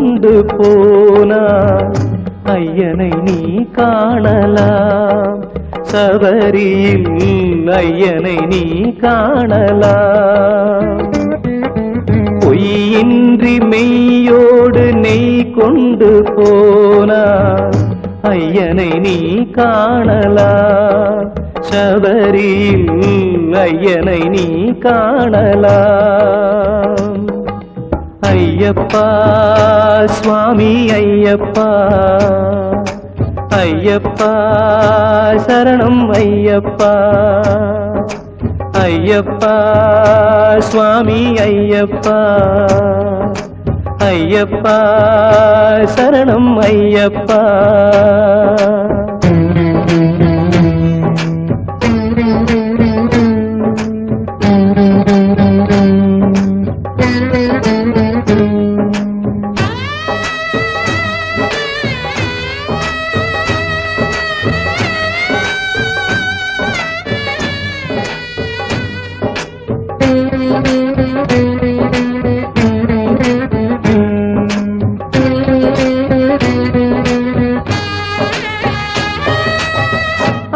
கொண்டு போனாய் ஐயனை நீ காணலாம் சபரியில் ஐயனை நீ காணலாம் பொய்யின்றி மெய்யோடு நெய் கொண்டு போனாய் ஐயனை நீ காணலாம் சபரியில் ஐயனை நீ காணலாம் ஐயப்பா சுவாமி ஐயப்பா ஐயப்பா சரணம் ஐயப்பா ஐயப்பா சுவாமி ஐயப்பா ஐயப்பா சரணம் ஐயப்பா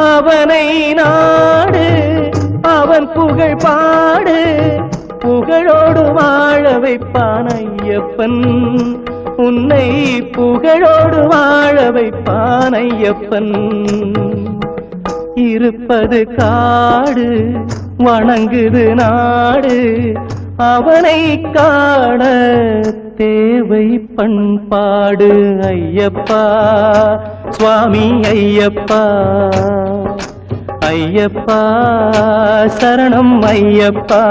அவனை நாடு அவன் புகழ் பாடு புகழோடு வாழ வைப்பான் ஐயப்பன் உன்னை புகழோடு வாழ வைப்பான் ஐயப்பன் இருப்பது காடு வணங்குது நாடு அவனை காண தேவை பண்பாடு ஐயப்பா சுவாமி ஐயப்பா ஐயப்பா சரணம் ஐயப்பா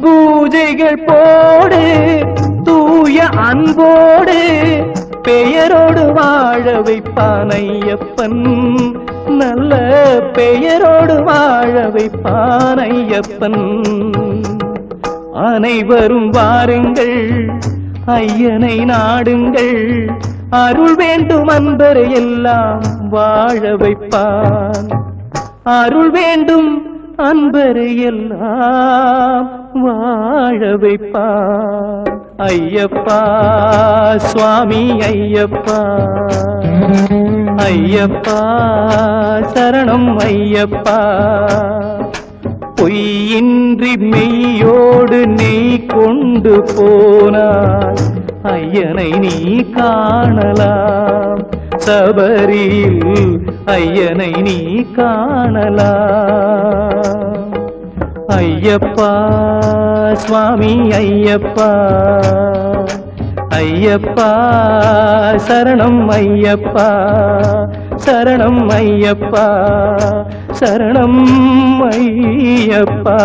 பூஜைகள் போடு தூய அன்போடு பெயரோடு வாழ வைப்பான் ஐயப்பன் நல்ல பெயரோடு வாழ வைப்பான் ஐயப்பன் அனைவரும் வாருங்கள் ஐயனை நாடுங்கள் அருள் வேண்டும் அன்பரை எல்லாம் வாழ வைப்பான் அருள் வேண்டும் அன்பரை எல்லாம் வாழ வைப்பான் ஐயப்பா சுவாமி ஐயப்பா ஐயப்பா சரணம் ஐயப்பா பொய்யின்றி மெய்யோடு நெய் கொண்டு போனாய் ஐயனை நீ காணலாம் சபரியில் ஐயனை நீ காணலாம் ஐயப்பா சுவாமி ஐயப்பா ஐயப்பா சரணம் ஐயப்பா சரணம் ஐயப்பா சரணம் ஐயப்பா